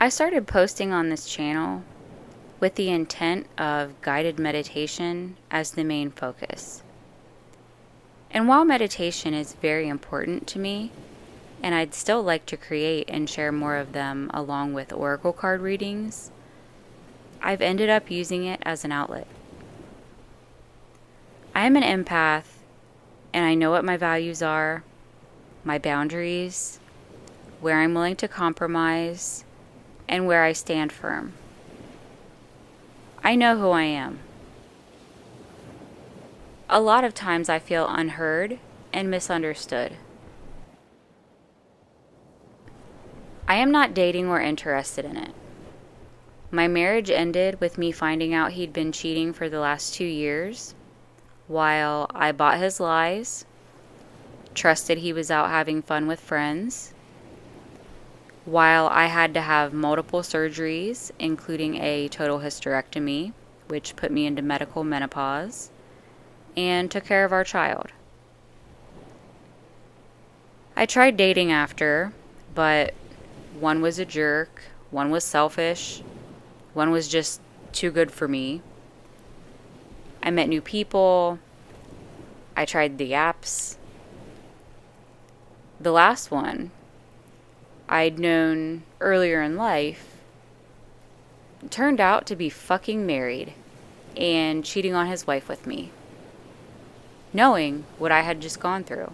I started posting on this channel with the intent of guided meditation as the main focus. And while meditation is very important to me, and I'd still like to create and share more of them along with oracle card readings, I've ended up using it as an outlet. I am an empath, and I know what my values are, my boundaries, where I'm willing to compromise, and where I stand firm. I know who I am. A lot of times I feel unheard and misunderstood. I am not dating or interested in it. My marriage ended with me finding out he'd been cheating for the last 2 years, while I bought his lies, trusted he was out having fun with friends, while I had to have multiple surgeries, including a total hysterectomy, which put me into medical menopause, and took care of our child. I tried dating after, but one was a jerk, one was selfish, one was just too good for me. I met new people. I tried the apps. The last one, I'd known earlier in life, turned out to be fucking married and cheating on his wife with me, knowing what I had just gone through.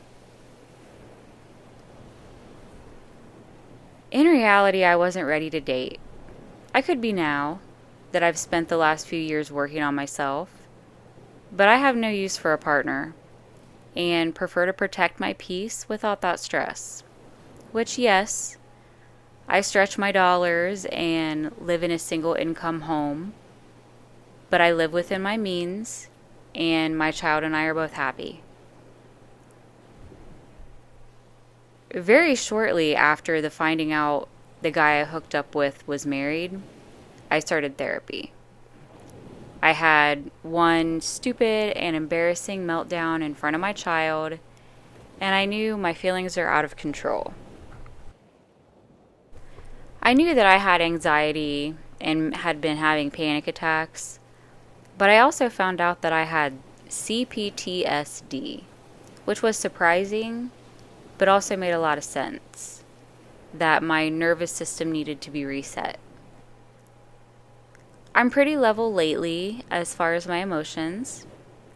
In reality, I wasn't ready to date. I could be now that I've spent the last few years working on myself, but I have no use for a partner and prefer to protect my peace without that stress. Which, yes, I stretch my dollars and live in a single income home, but I live within my means and my child and I are both happy. Very shortly after the finding out the guy I hooked up with was married, I started therapy. I had one stupid and embarrassing meltdown in front of my child, and I knew my feelings are out of control. I knew that I had anxiety and had been having panic attacks, but I also found out that I had CPTSD, which was surprising, but also made a lot of sense, that my nervous system needed to be reset. I'm pretty level lately as far as my emotions.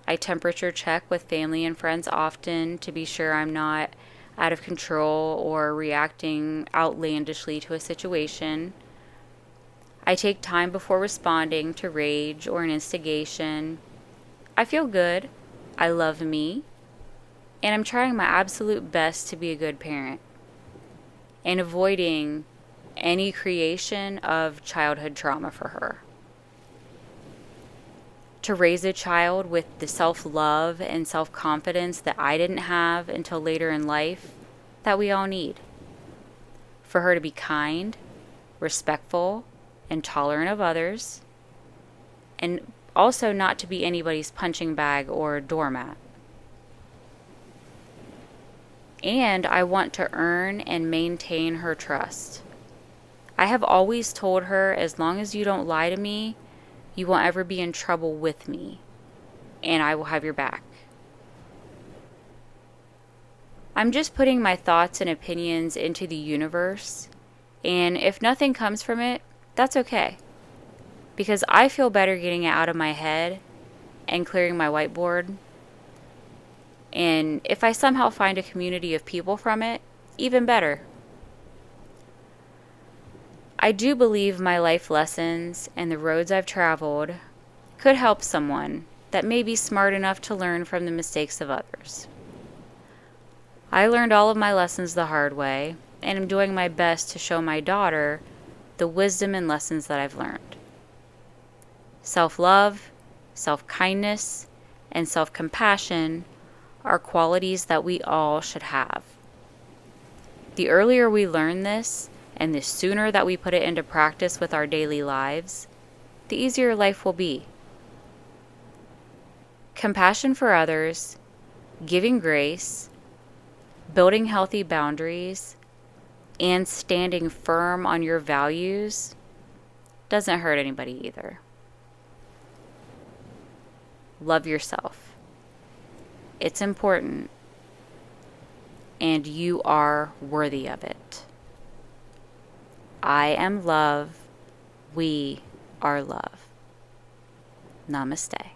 I temperature check with family and friends often to be sure I'm not out of control or reacting outlandishly to a situation. I take time before responding to rage or an instigation. I feel good. I love me. And I'm trying my absolute best to be a good parent and avoiding any creation of childhood trauma for her. To raise a child with the self-love and self-confidence that I didn't have until later in life that we all need. For her to be kind, respectful, and tolerant of others, and also not to be anybody's punching bag or doormat. And I want to earn and maintain her trust. I have always told her, as long as you don't lie to me, you won't ever be in trouble with me, and I will have your back. I'm just putting my thoughts and opinions into the universe, and if nothing comes from it, that's okay. Because I feel better getting it out of my head and clearing my whiteboard. And if I somehow find a community of people from it, even better. I do believe my life lessons and the roads I've traveled could help someone that may be smart enough to learn from the mistakes of others. I learned all of my lessons the hard way, and am doing my best to show my daughter the wisdom and lessons that I've learned. Self-love, self-kindness, and self-compassion are qualities that we all should have. The earlier we learn this, and the sooner that we put it into practice with our daily lives, the easier life will be. Compassion for others, giving grace, building healthy boundaries, and standing firm on your values doesn't hurt anybody either. Love yourself. It's important, and you are worthy of it. I am love. We are love. Namaste.